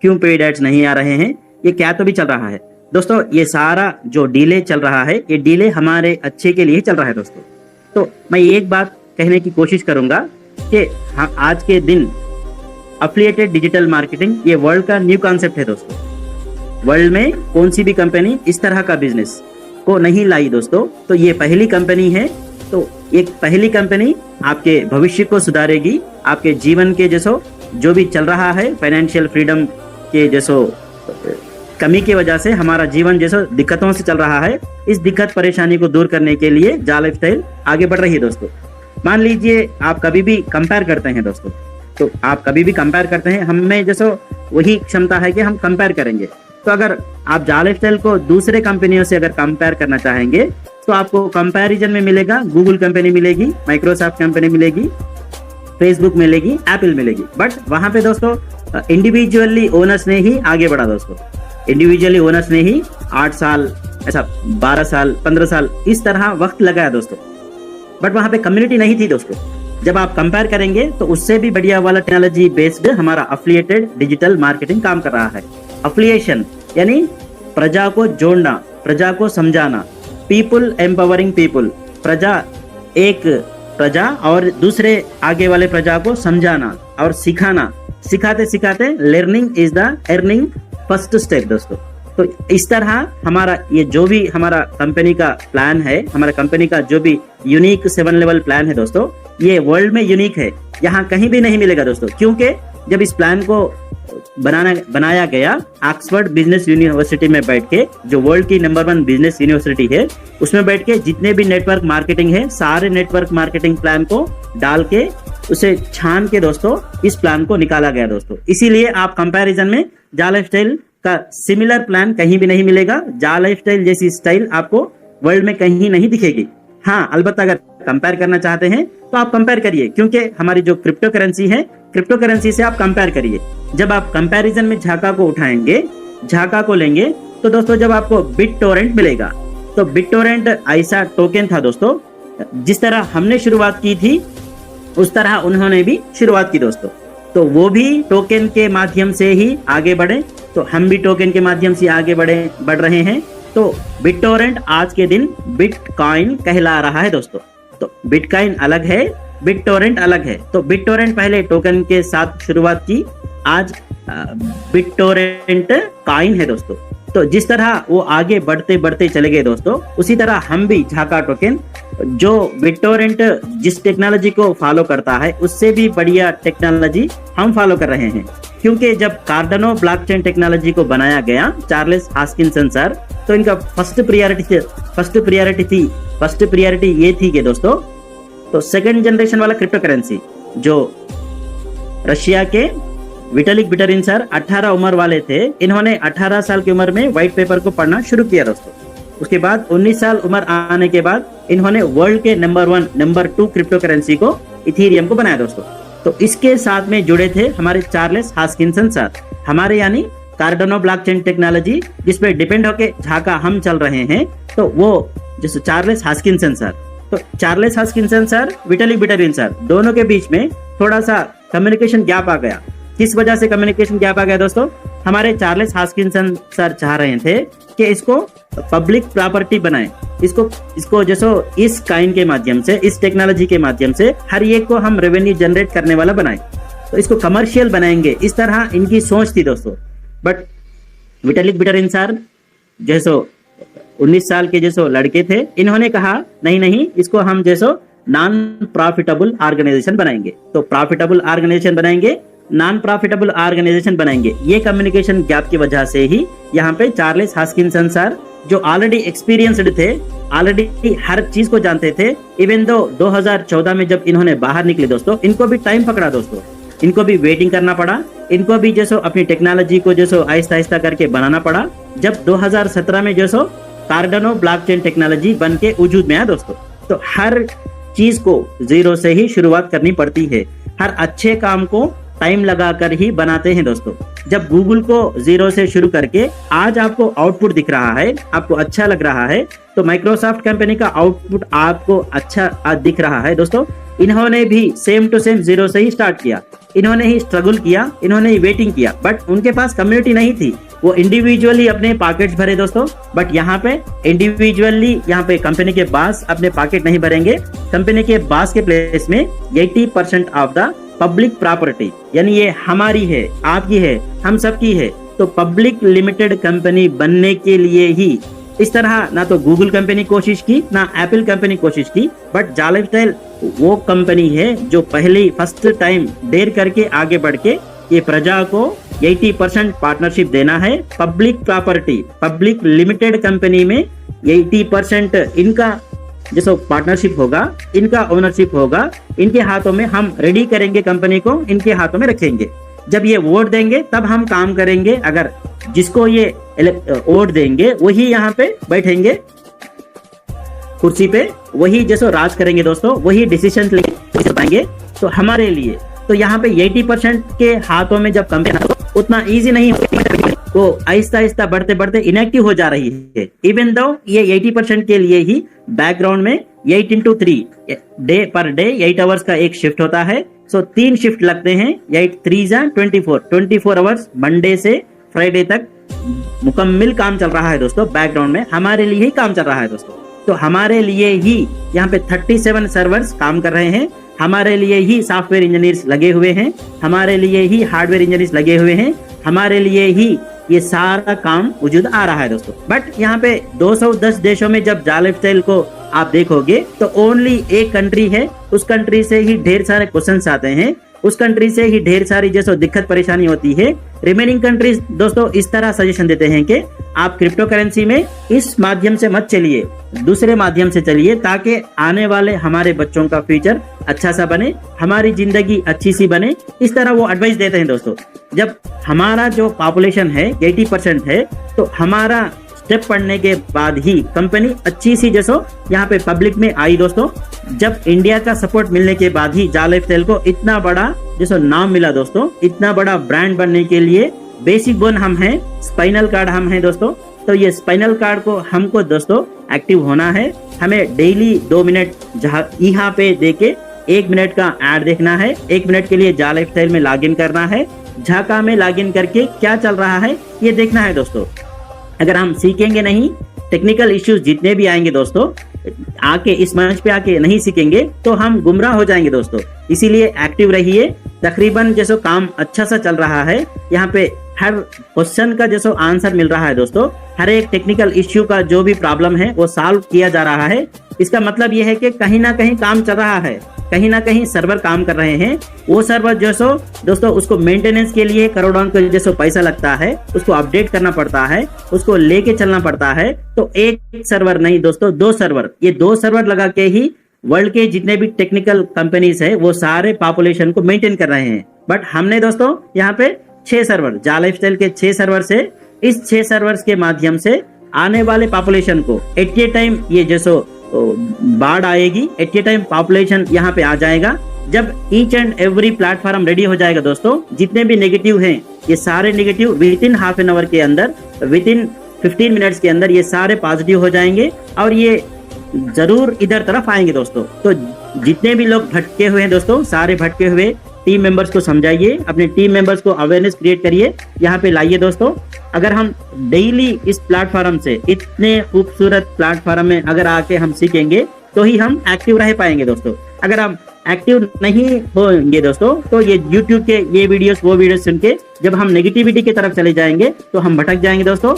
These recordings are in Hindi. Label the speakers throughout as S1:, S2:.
S1: क्यों पेड एड्स नहीं आ रहे हैं, ये क्या तो भी चल रहा है दोस्तों। ये सारा जो डिले चल रहा है, ये डिले हमारे अच्छे के लिए चल रहा है दोस्तों। तो मैं एक बात कहने की कोशिश करूंगा कि हाँ, आज के दिन एफिलिएटेड डिजिटल मार्केटिंग ये वर्ल्ड का न्यू कॉन्सेप्ट है दोस्तों। वर्ल्ड में कौन सी भी कंपनी इस तरह का बिजनेस को नहीं लाई दोस्तों, तो ये पहली कंपनी है। तो एक पहली कंपनी आपके भविष्य को सुधारेगी, आपके जीवन के जैसो जो भी चल रहा है फाइनेंशियल फ्रीडम के जैसो कमी की वजह से हमारा जीवन जैसो दिक्कतों से चल रहा है, इस दिक्कत परेशानी को दूर करने के लिए जा लाइफस्टाइल आगे बढ़ रही है दोस्तों। मान लीजिए आप कभी भी कंपेयर करते हैं दोस्तों, तो आप कभी भी कंपेयर करते हैं, हम में जैसो वही क्षमता है कि हम कंपेयर करेंगे। तो अगर आप जा लाइफस्टाइल को दूसरे कंपनियों से अगर कंपेयर करना चाहेंगे तो आपको कंपैरिजन में मिलेगा, गूगल कंपनी मिलेगी, माइक्रोसॉफ्ट कंपनी मिलेगी, फेसबुक मिलेगी, एप्पल मिलेगी। बट वहां पे दोस्तों इंडिविजुअली ओनर्स ने ही आगे बढ़ा दोस्तों। इंडिविजुअली ओनर्स ने ही 8 साल, ऐसा 12 साल, 15 साल इस तरह वक्त लगाया दोस्तों। बट वहां पे कम्युनिटी नहीं थी दोस्तों। जब आप कंपेयर करेंगे तो उससे भी बढ़िया वाला टेक्नोलॉजी बेस्ड हमारा एफिलिएटेड डिजिटल मार्केटिंग काम कर रहा है। एफिलिएशन यानी प्रजा को जोड़ना, प्रजा को समझाना, पीपुल एम्पावरिंग पीपुल, प्रजा एक प्रजा और दूसरे आगे वाले प्रजा को समझाना और सिखाना, सिखाते सिखाते learning is the earning first step दोस्तों। तो इस तरह हमारा ये जो भी हमारा कंपनी का प्लान है, हमारा कंपनी का जो भी यूनिक 7 लेवल प्लान है दोस्तों, ये वर्ल्ड में यूनिक है, यहाँ कहीं भी नहीं मिलेगा दोस्तों। क्योंकि जब इस प्लान को बनाया गया ऑक्सफोर्ड बिजनेस यूनिवर्सिटी में बैठ के, जो वर्ल्ड की नंबर 1 बिजनेस यूनिवर्सिटी है, उसमें बैठ के जितने भी नेटवर्क मार्केटिंग है, सारे नेटवर्क मार्केटिंग प्लान को डाल के उसे छान के दोस्तों इस प्लान को निकाला गया दोस्तों। इसीलिए आप कंपैरिजन में जा लाइफस्टाइल का सिमिलर प्लान कहीं भी नहीं मिलेगा। जा लाइफस्टाइल जैसी स्टाइल आपको वर्ल्ड में कहीं नहीं दिखेगी। हाँ, अलबत्ता अगर कंपेयर करना चाहते हैं तो आप कंपेयर करिए, क्योंकि हमारी जो क्रिप्टो करेंसी है, क्रिप्टो करेंसी से आप कंपेयर करिए। जब आप कंपैरिजन में झाका को उठाएंगे, झाका को लेंगे, तो दोस्तों जब आपको बिटटोरेंट मिलेगा, तो बिटटोरेंट ऐसा टोकन था दोस्तों, जिस तरह हमने शुरुआत की थी उस तरह उन्होंने भी शुरुआत की दोस्तों। तो वो भी टोकन के माध्यम से ही आगे बढ़े, तो हम भी टोकन के माध्यम से आगे बढ़ रहे हैं। तो बिटटोरेंट आज के दिन बिटकॉइन कहला रहा है दोस्तों। तो बिटकॉइन अलग है, बिटटोरेंट अलग है। तो बिटटोरेंट पहले टोकन के साथ शुरुआत की, आज बिटटोरेंट कॉइन है दोस्तों। तो जिस तरह वो आगे बढ़ते बढ़ते चले गए दोस्तों, उसी तरह हम भी झाका टोकन, जो बिटटोरेंट जिस टेक्नोलॉजी को फॉलो करता है उससे भी बढ़िया टेक्नोलॉजी हम फॉलो कर रहे हैं। क्योंकि जब कार्डानो ब्लॉकचेन टेक्नोलॉजी को बनाया गया चार्ल्स हॉस्किंसन सर, तो इनका फर्स्ट प्रियोरिटी ये थी कि दोस्तों, तो सेकंड जनरेशन वाला क्रिप्टो करेंसी जो रशिया के विटालिक बुटेरिन सर 18 उम्र वाले थे, इन्होंने 18 साल की उम्र में व्हाइट पेपर को पढ़ना शुरू किया दोस्तों। उसके बाद 19 साल उम्र आने के बाद इन्होंने वर्ल्ड के नंबर 1, नंबर 2 क्रिप्टो करेंसी को, इथेरियम को बनाया दोस्तों। तो इसके साथ में जुड़े थे हमारे चार्ल्स हॉस्किंसन सर, हमारे यानी कार्डानो ब्लॉकचेन टेक्नोलॉजी जिसपे डिपेंड होके झाका हम चल रहे हैं। तो वो जैसे चार्ल्स हॉस्किंसन सर, तो Charles Hoskinson sir, Vitalik Buterin sir, दोनों के बीच में थोड़ा सा कम्युनिकेशन गैप आ गया। किस वजह से कम्युनिकेशन गैप आ गया दोस्तों? हमारे चार्ल्स हॉस्किंसन सर चाह रहे थे कि इसको पब्लिक प्रॉपर्टी बनाएं, इसको जैसो इस काइन के माध्यम से, इस टेक्नोलॉजी के माध्यम से हर एक को हम रेवेन्यू जनरेट करने वाला बनाएं, तो इसको कमर्शियल बनाएंगे, इस तरह इनकी सोच थी दोस्तों। बट विटालिक बुटेरिन सर जैसो 19 साल के जैसो लड़के थे, इन्होंने कहा नहीं, इसको हम जैसो नॉन प्रॉफिटेबल ऑर्गेनाइजेशन बनाएंगे। तो प्रॉफिटेबल ऑर्गेनाइजेशन बनाएंगे, नॉन प्रॉफिटेबल ऑर्गेनाइजेशन बनाएंगे। ये कम्युनिकेशन गैप की वजह से ही यहाँ पे चार्ल्स हॉस्किंसन सर, जो ऑलरेडी एक्सपीरियंस्ड थे, ऑलरेडी हर चीज को जानते थे, इवन दो 2014 में जब इन्होंने बाहर निकले दोस्तों, इनको भी टाइम पकड़ा दोस्तों, इनको भी वेटिंग करना पड़ा, इनको भी जैसो अपनी टेक्नोलॉजी को जैसो आहिस्ता आहिस्ता करके बनाना पड़ा। जब 2017 में जैसो कार्डानो ब्लॉकचेन टेक्नोलॉजी बन के वजूद में आया दोस्तों, तो हर चीज को जीरो से ही शुरुआत करनी पड़ती है। हर अच्छे काम को टाइम लगाकर ही बनाते हैं दोस्तों। जब गूगल को जीरो से शुरू करके आज आपको आउटपुट दिख रहा है, आपको अच्छा लग रहा है, तो माइक्रोसॉफ्ट कंपनी का आउटपुट आपको अच्छा दिख रहा है दोस्तों। इन्होंने भी सेम टू सेम जीरो से ही स्टार्ट किया। इन्होंने ही स्ट्रगल किया, इन्होंने ही वेटिंग किया, बट उनके पास कम्युनिटी नहीं थी। वो इंडिविजुअली अपने पॉकेट्स भरे दोस्तों, बट यहाँ पे इंडिविजुअली यहाँ पे कंपनी के बास अपने पॉकेट नहीं भरेंगे। कंपनी के बास के प्लेस में 80% ऑफ द पब्लिक प्रॉपर्टी, यानी ये हमारी है, आपकी है, हम सबकी है। तो पब्लिक लिमिटेड कंपनी बनने के लिए ही इस तरह ना तो गूगल कंपनी कोशिश की, ना एप्पल कंपनी कोशिश की, बट जा लाइफस्टाइल वो कंपनी है जो पहले फर्स्ट टाइम डेयर करके आगे बढ़ के ये प्रजा को 80% पार्टनरशिप देना है। Public property, public limited company में 80% इनका जैसे पार्टनरशिप होगा, इनका ओनरशिप होगा, इनके हाथों में हम रेडी करेंगे, कंपनी को इनके हाथों में रखेंगे। जब ये वोट देंगे तब हम काम करेंगे। अगर जिसको ये वोट देंगे वही यहाँ पे बैठेंगे कुर्सी पे, वही जैसे राज करेंगे दोस्तों, वही डिसीजन लेंगे। तो हमारे लिए तो यहाँ पे 80% के हाथों में जब कंपनी उतना इजी नहीं वो आहिस्ता आहिस्ता बढ़ते बढ़ते इनएक्टिव हो जा रही है। इवन दो ये 80% के लिए ही बैकग्राउंड में 8 into 3 day per day 8 hours का एक शिफ्ट होता है। सो 3 शिफ्ट लगते हैं, 8 3 24 आवर्स मंडे से फ्राइडे तक मुकम्मल काम चल रहा है दोस्तों। बैकग्राउंड में हमारे लिए ही काम चल रहा है दोस्तों। तो हमारे लिए ही यहाँ पे 37 सर्वर्स काम कर रहे हैं, हमारे लिए ही सॉफ्टवेयर इंजीनियर्स लगे हुए हैं, हमारे लिए ही हार्डवेयर इंजीनियर्स लगे हुए हैं, हमारे लिए ही ये सारा काम वजूद आ रहा है दोस्तों। बट यहाँ पे 210 देशों में जब जा लाइफस्टाइल को आप देखोगे तो ओनली एक कंट्री है, उस कंट्री से ही ढेर सारे क्वेश्चंस आते हैं, उस कंट्री से ही ढेर सारी जैसे दिक्कत परेशानी होती है। रिमेनिंग कंट्रीज दोस्तों इस तरह सजेशन देते हैं कि आप क्रिप्टो करेंसी में इस माध्यम से मत चलिए, दूसरे माध्यम से चलिए, ताकि आने वाले हमारे बच्चों का फ्यूचर अच्छा सा बने, हमारी जिंदगी अच्छी सी बने। इस तरह वो एडवाइस देते हैं दोस्तों। जब हमारा जो पॉपुलेशन है 80% है, तो हमारा स्टेप पढ़ने के बाद ही कंपनी अच्छी सी जैसो यहाँ पे पब्लिक में आई दोस्तों। जब इंडिया का सपोर्ट मिलने के बाद ही जा लाइफस्टाइल को इतना बड़ा जैसो नाम मिला दोस्तों, इतना बड़ा ब्रांड बनने के लिए बेसिक बोन हम हैं, स्पाइनल कार्ड हम हैं दोस्तों। तो ये स्पाइनल कार्ड को हमको दोस्तों एक्टिव होना है। हमें डेली 2 मिनट यहाँ पे देके 1 मिनट का ऐड देखना है। 1 मिनट के लिए जा लाइफस्टाइल में लॉगिन करना है, झाका में लॉगिन करके क्या चल रहा है ये देखना है दोस्तों। अगर हम सीखेंगे नहीं, टेक्निकल इश्यूज जितने भी आएंगे दोस्तों, आके इस मंच पे आके नहीं सीखेंगे तो हम गुमराह हो जाएंगे दोस्तों। इसीलिए एक्टिव रहिए। तकरीबन जैसो काम अच्छा सा चल रहा है, यहाँ पे हर क्वेश्चन का जैसो आंसर मिल रहा है दोस्तों। हर एक टेक्निकल इश्यू का जो भी प्रॉब्लम है वो सॉल्व किया जा रहा है। इसका मतलब ये है कि कहीं ना कहीं काम चल रहा है, कहीं ना कहीं सर्वर काम कर रहे हैं। वो सर्वर जैसो दोस्तों उसको मेंटेनेंस के लिए करोड़ों का जैसो पैसा लगता है, उसको अपडेट करना पड़ता है, उसको लेके चलना पड़ता है। तो एक सर्वर नहीं दोस्तों, 2 सर्वर, ये 2 सर्वर लगा के ही वर्ल्ड के जितने भी टेक्निकल कंपनीज है वो सारे पॉपुलेशन को मेंटेन कर रहे हैं। बट हमने दोस्तों यहाँ पे 6 सर्वर, जा लाइफस्टाइल के 6 सर्वर से, इस 6 सर्वर्स के माध्यम से आने वाले पॉपुलेशन को एट ए टाइम ये जैसो बाढ़ आएगी, एट ए टाइम पॉपुलेशन यहाँ पे आ जाएगा। जब each and every platform ready हो जाएगा दोस्तों, जितने भी नेगेटिव हैं ये सारे negative with in half an hour के अंदर, विद इन 15 मिनट्स के अंदर ये सारे पॉजिटिव हो जाएंगे और ये जरूर इधर तरफ आएंगे दोस्तों। तो जितने भी लोग भटके हुए हैं दोस्तों, सारे भटके हुए टीम मेंबर्स को समझाइए, अपने टीम मेंबर्स को अवेयरनेस क्रिएट करिए, यहाँ पे लाइए दोस्तों। अगर हम डेली इस प्लेटफॉर्म से, इतने खूबसूरत प्लेटफॉर्म में अगर आके हम सीखेंगे तो ही हम एक्टिव रह पाएंगे दोस्तों। अगर हम एक्टिव नहीं होंगे दोस्तों तो ये YouTube के ये वीडियोस वो वीडियोस सुन के जब हम नेगेटिविटी की तरफ चले जाएंगे तो हम भटक जाएंगे दोस्तों।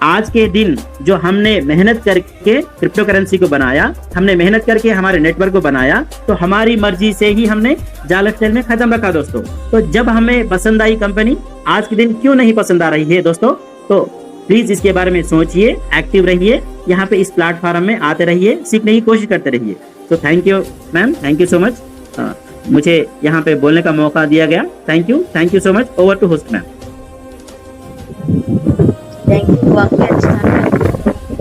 S1: आज के दिन जो हमने मेहनत करके क्रिप्टो करेंसी को बनाया, हमने मेहनत करके हमारे नेटवर्क को बनाया, तो हमारी मर्जी से ही हमने जा लाइफस्टाइल में कदम रखा दोस्तों। तो जब हमें पसंद आई कंपनी, आज के दिन क्यों नहीं पसंद आ रही है दोस्तों? तो प्लीज इसके बारे में सोचिए, एक्टिव रहिए, यहाँ पे इस प्लेटफॉर्म में आते रहिए, सीखने की कोशिश करते रहिए। तो thank you ma'am, thank you so much, मुझे यहाँ पे बोलने का मौका दिया गया। Thank you so much. Over to host ma'am.
S2: Thank you, वाकई अच्छा है।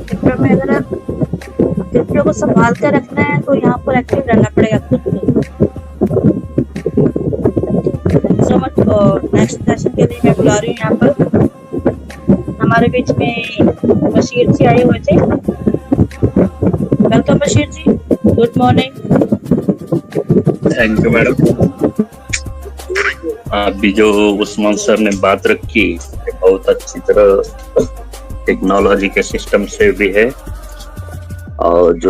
S2: क्रिप्टो में अगर आप क्रिप्टो को संभाल कर रखना है तो यहाँ पर एक्टिव रहना पड़ेगा खुद को। So much. नेक्स्ट सेशन के लिए मैं बुला रही हूँ यहाँ पर हमारे बीच में बशीर जी आए हुए थे। Welcome Bashir ji, good morning.
S3: Thank you madam. अभी जो उस्मान सर ने बात रखी बहुत अच्छी तरह टेक्नोलॉजी के सिस्टम से भी है और जो